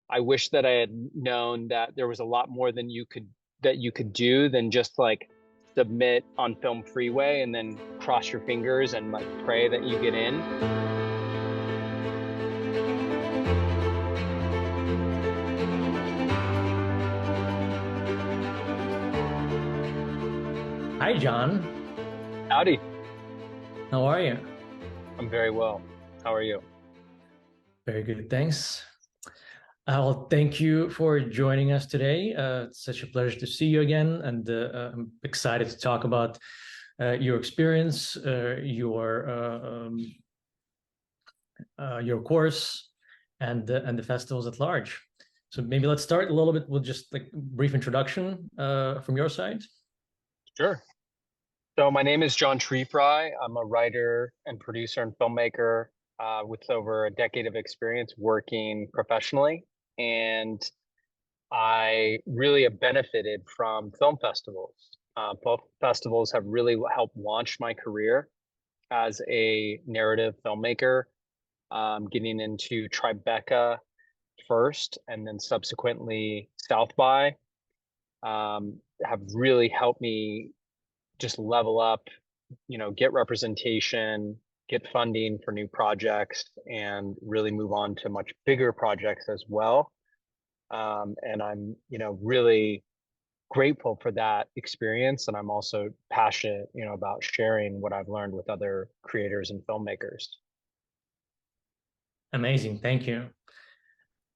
I wish that I had known that there was a lot more that you could do than just like submit on Film Freeway and then cross your fingers and like pray that you get in. Hi, John. Howdy. How are you? I'm very well. How are you? Very good, thanks. Well, thank you for joining us today. It's such a pleasure to see you again, and I'm excited to talk about your experience, your course, and the festivals at large. So maybe let's start a little bit with just like a brief introduction from your side. Sure. So my name is John Trefry. I'm a writer and producer and filmmaker with over a decade of experience working professionally. And I really have benefited from film festivals. Both festivals have really helped launch my career as a narrative filmmaker, getting into Tribeca first and then subsequently South by, have really helped me just level up, get representation, get funding for new projects, and really move on to much bigger projects as well. And I'm, really grateful for that experience. And I'm also passionate, about sharing what I've learned with other creators and filmmakers. Amazing, thank you.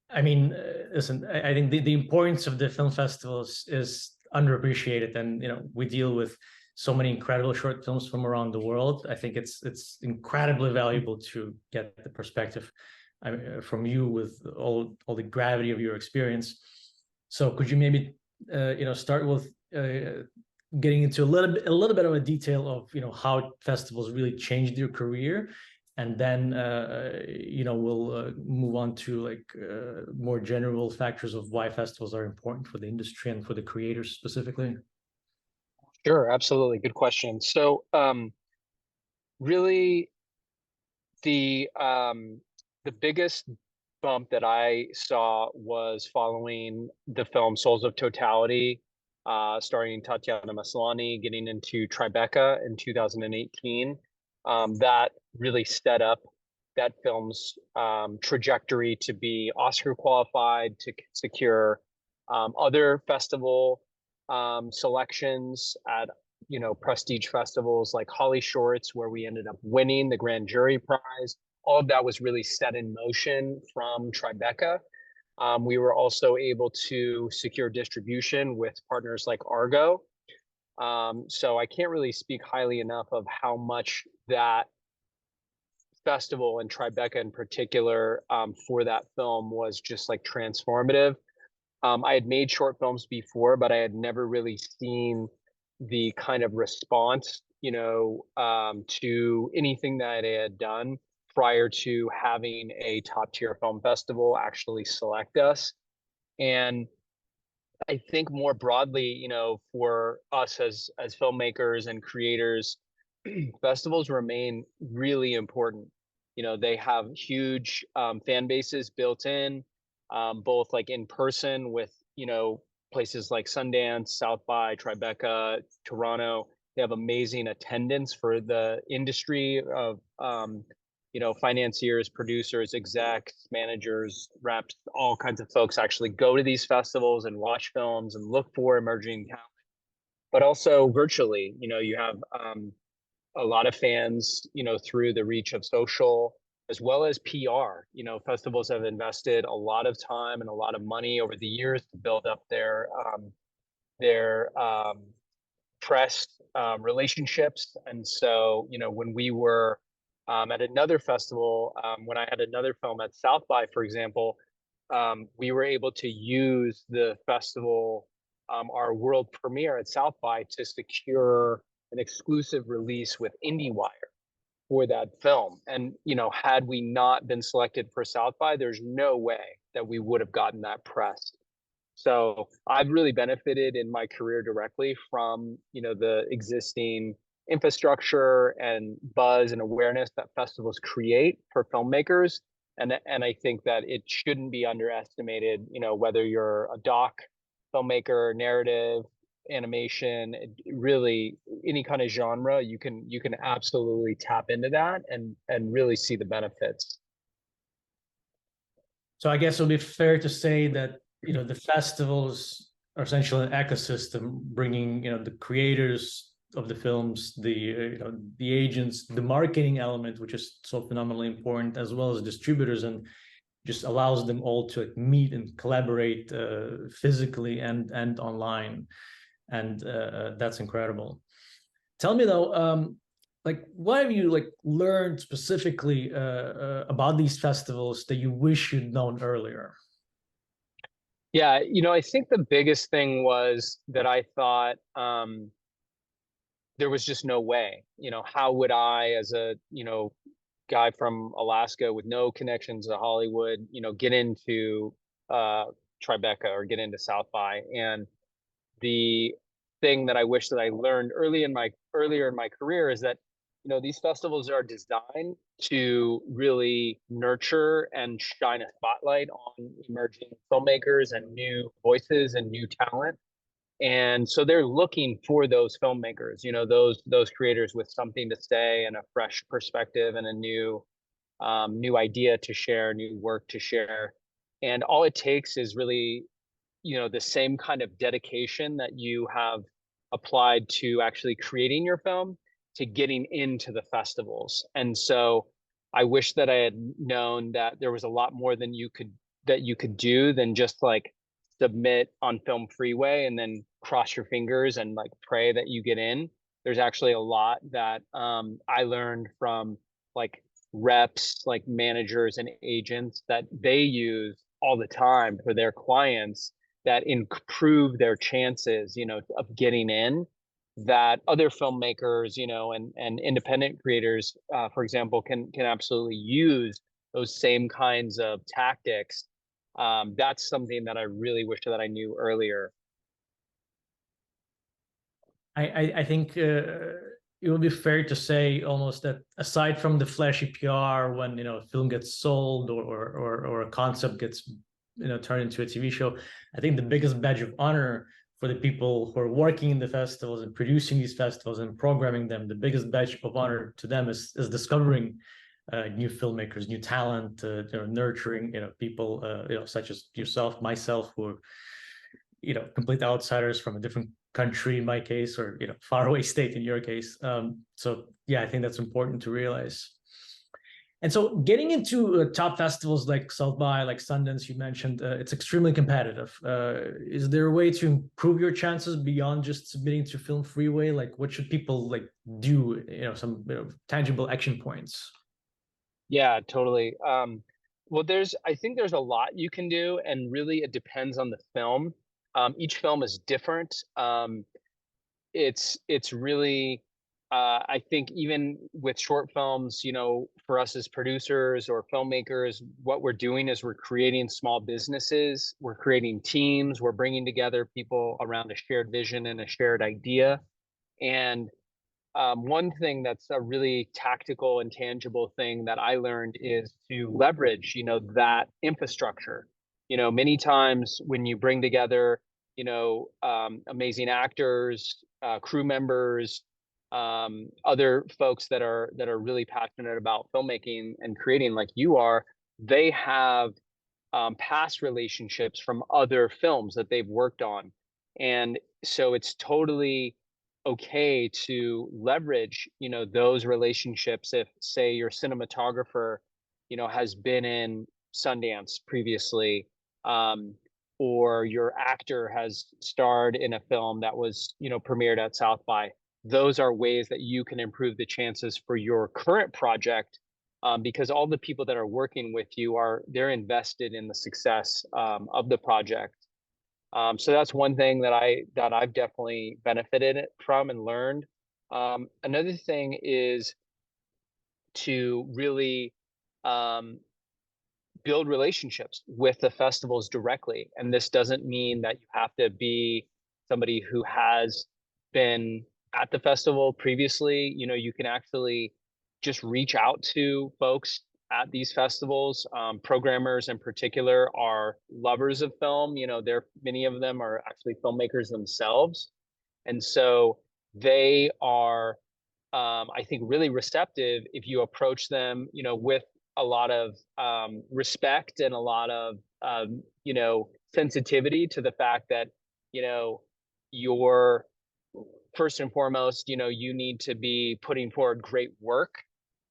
I mean, listen, I think the importance of the film festivals is underappreciated, and we deal with so many incredible short films from around the world. I think it's incredibly valuable to get the perspective from you with all the gravity of your experience. So, could you maybe start with getting into a little bit of a detail of how festivals really changed your career, and then we'll move on to like more general factors of why festivals are important for the industry and for the creators specifically. Sure, absolutely. Good question. So, really, the biggest bump that I saw was following the film Souls of Totality, starring Tatiana Maslany, getting into Tribeca in 2018. That really set up that film's trajectory to be Oscar qualified, to secure other festival selections at prestige festivals like Holly Shorts, where we ended up winning the grand jury prize. All of that was really set in motion from Tribeca. We were also able to secure distribution with partners like Argo. So I can't really speak highly enough of how much that festival and Tribeca in particular, for that film was just like transformative. I had made short films before, but I had never really seen the kind of response, to anything that I had done prior to having a top tier film festival actually select us. And I think more broadly, for us as filmmakers and creators, festivals remain really important. They have huge fan bases built in, both like in person with, places like Sundance, South by, Tribeca, Toronto. They have amazing attendance for the industry of, financiers, producers, execs, managers, reps, all kinds of folks actually go to these festivals and watch films and look for emerging talent. But also virtually, you have a lot of fans, through the reach of social as well as PR. Festivals have invested a lot of time and a lot of money over the years to build up their press relationships. And so, when we were at another festival, when I had another film at South by, for example, we were able to use the festival, our world premiere at South by, to secure an exclusive release with IndieWire for that film. And, had we not been selected for South by, there's no way that we would have gotten that press. So I've really benefited in my career directly from, the existing infrastructure and buzz and awareness that festivals create for filmmakers. And I think that it shouldn't be underestimated, whether you're a doc, filmmaker, narrative, animation, really any kind of genre, you can absolutely tap into that and really see the benefits. So I guess it would be fair to say that the festivals are essentially an ecosystem, bringing the creators of the films, the agents, the marketing element, which is so phenomenally important, as well as distributors, and just allows them all to meet and collaborate physically and online, and that's incredible. Tell me though, like what have you like learned specifically about these festivals that you wish you'd known earlier? Yeah, I think the biggest thing was that I thought there was just no way. How would I, as a guy from Alaska with no connections to Hollywood, get into uh, Tribeca or get into South by? And the thing that I wish that I learned earlier in my career is that these festivals are designed to really nurture and shine a spotlight on emerging filmmakers and new voices and new talent. And so they're looking for those filmmakers, those creators with something to say and a fresh perspective and a new idea to share, new work to share. And all it takes is really the same kind of dedication that you have applied to actually creating your film to getting into the festivals. And so I wish that I had known that there was a lot more that you could do than just like submit on Film Freeway and then cross your fingers and like pray that you get in. There's actually a lot that I learned from like reps, like managers and agents that they use all the time for their clients that improve their chances, of getting in, that other filmmakers, and independent creators, for example, can absolutely use those same kinds of tactics. That's something that I really wish that I knew earlier. I think it would be fair to say almost that aside from the flashy PR when a film gets sold or a concept gets turned into a TV show, I think the biggest badge of honor for the people who are working in the festivals and producing these festivals and programming them, the biggest badge of honor to them is discovering new filmmakers, new talent, nurturing people such as yourself, myself, who are complete outsiders from a different country in my case, or faraway state in your case. So yeah, I think that's important to realize. And so getting into top festivals like South by, like Sundance, you mentioned, it's extremely competitive. Is there a way to improve your chances beyond just submitting to Film Freeway? Like what should people like do, some tangible action points? Yeah, totally. Well, I think there's a lot you can do, and really it depends on the film. Each film is different. It's really I think even with short films, for us as producers or filmmakers, what we're doing is we're creating small businesses, we're creating teams, we're bringing together people around a shared vision and a shared idea. And one thing that's a really tactical and tangible thing that I learned is to leverage, that infrastructure. Many times when you bring together, amazing actors, crew members, other folks that are really passionate about filmmaking and creating, like you are, they have past relationships from other films that they've worked on, and so it's totally okay to leverage those relationships. If say your cinematographer has been in Sundance previously, um, or your actor has starred in a film that was premiered at South by, those are ways that you can improve the chances for your current project, because all the people that are working with you they're invested in the success of the project. So that's one thing that I've definitely benefited from and learned. Another thing is to really um, build relationships with the festivals directly. And this doesn't mean that you have to be somebody who has been at the festival previously. You can actually just reach out to folks at these festivals. Programmers in particular are lovers of film. Many of them are actually filmmakers themselves. And so they are, I think, really receptive if you approach them, with a lot of respect and a lot of, sensitivity to the fact that, you're first and foremost, you need to be putting forward great work.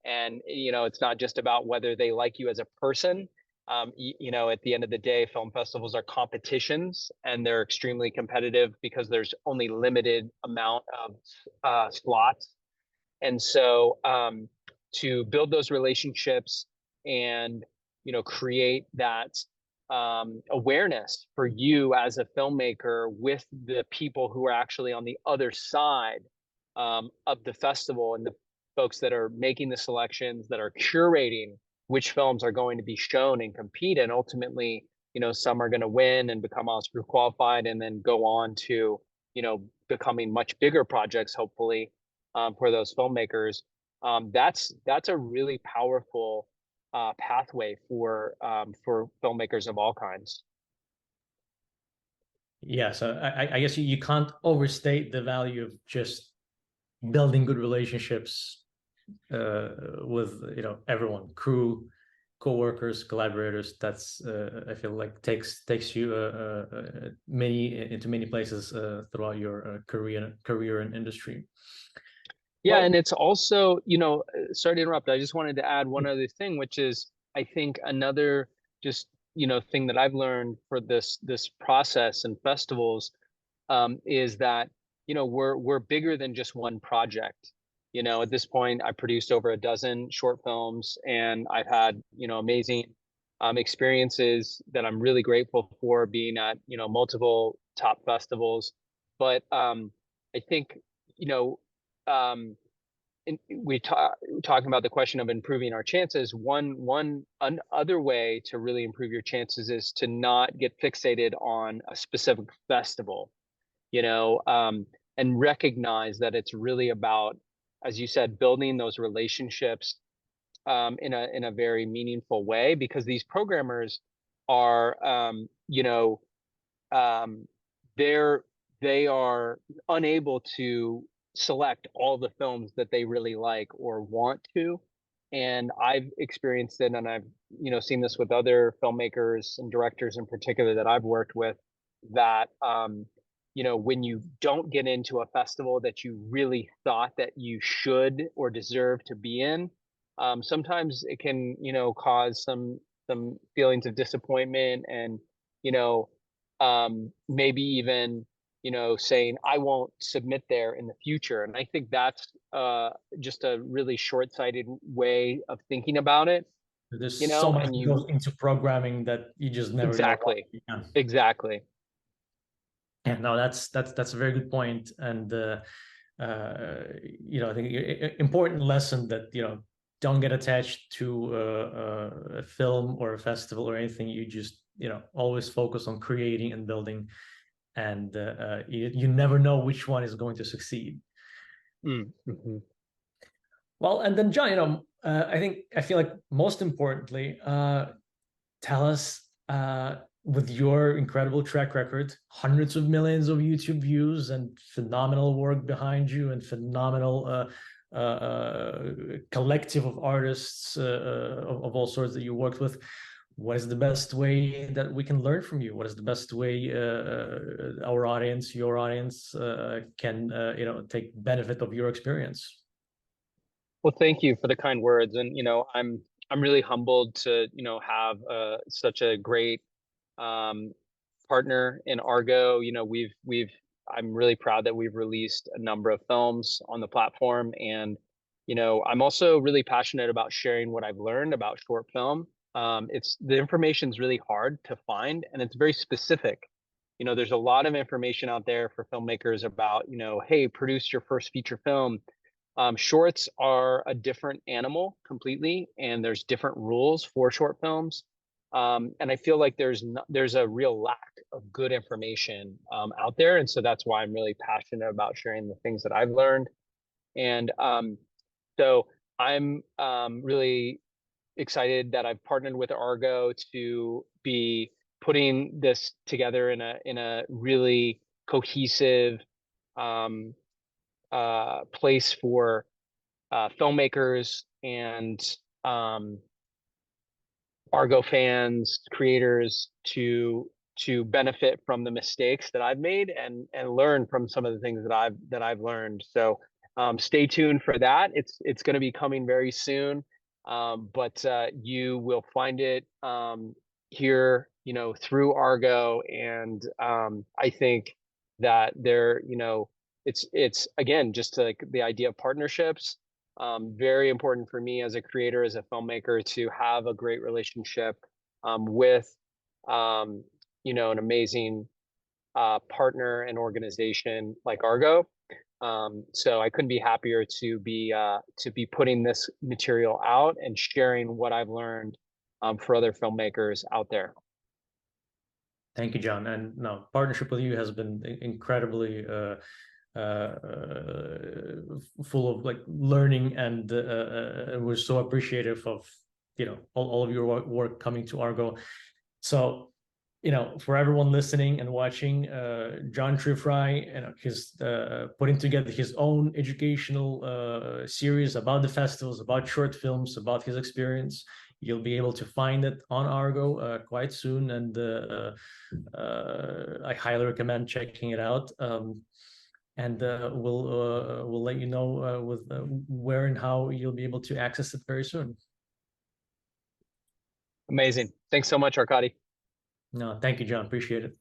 And, it's not just about whether they like you as a person. At the end of the day, film festivals are competitions, and they're extremely competitive because there's only limited amount of slots. And so to build those relationships and, create that awareness for you as a filmmaker with the people who are actually on the other side of the festival, and the folks that are making the selections, that are curating which films are going to be shown and compete. And ultimately, some are going to win and become Oscar qualified and then go on to, becoming much bigger projects, hopefully, for those filmmakers. That's a really powerful pathway for filmmakers of all kinds. Yeah, so I guess you can't overstate the value of just building good relationships with everyone, crew, co-workers, collaborators. That's I feel like takes you into many places throughout your career and industry. Yeah, Well, and it's also, sorry to interrupt. I just wanted to add one other thing, which is, I think, another just, thing that I've learned for this process and festivals, is that, we're bigger than just one project. At this point, I produced over a dozen short films, and I've had, amazing experiences that I'm really grateful for, being at, multiple top festivals. But I think, you know, um, talking about the question of improving our chances. One other way to really improve your chances is to not get fixated on a specific festival, and recognize that it's really about, as you said, building those relationships in a very meaningful way, because these programmers are, um, they are unable to select all the films that they really like or want to. And I've experienced it, and I've seen this with other filmmakers and directors in particular that I've worked with, that when you don't get into a festival that you really thought that you should or deserve to be in, sometimes it can cause some feelings of disappointment, and you know maybe even saying, I won't submit there in the future. And I think that's just a really short-sighted way of thinking about it. there's so much And that goes into programming that you just never know. exactly, Yeah. exactly. Yeah, no, that's a very good point, and I think important lesson that don't get attached to a film or a festival or anything. You just always focus on creating and building, and you never know which one is going to succeed. Mm-hmm. Well, and then John, I feel like most importantly, tell us with your incredible track record, hundreds of millions of YouTube views, and phenomenal work behind you, and phenomenal collective of artists of all sorts that you worked with. What is the best way that we can learn from you? What is the best way our audience, your audience, can take benefit of your experience? Well, thank you for the kind words. And I'm really humbled to have such a great partner in Argo. I'm really proud that we've released a number of films on the platform. And I'm also really passionate about sharing what I've learned about short film. It's the information's really hard to find, and it's very specific. There's a lot of information out there for filmmakers about, hey, produce your first feature film. Shorts are a different animal completely, and there's different rules for short films. And I feel like there's a real lack of good information out there. And so that's why I'm really passionate about sharing the things that I've learned. And so I'm really excited that I've partnered with Argo to be putting this together in a really cohesive place for filmmakers and Argo fans, creators to benefit from the mistakes that I've made and learn from some of the things that I've learned. So stay tuned for that. It's going to be coming very soon, but you will find it here, through Argo, and I think that it's again just like the idea of partnerships. Very important for me as a creator, as a filmmaker, to have a great relationship with an amazing partner and organization like Argo. So I couldn't be happier to be putting this material out and sharing what I've learned for other filmmakers out there. Thank you, John. And no, partnership with you has been incredibly full of like learning, and we're so appreciative of all of your work coming to Argo. So for everyone listening and watching, John Trefry, he's putting together his own educational series about the festivals, about short films, about his experience. You'll be able to find it on Argo quite soon, and I highly recommend checking it out. And we'll let you know with where and how you'll be able to access it very soon. Amazing. Thanks so much, Arcadiy. No, thank you, John. Appreciate it.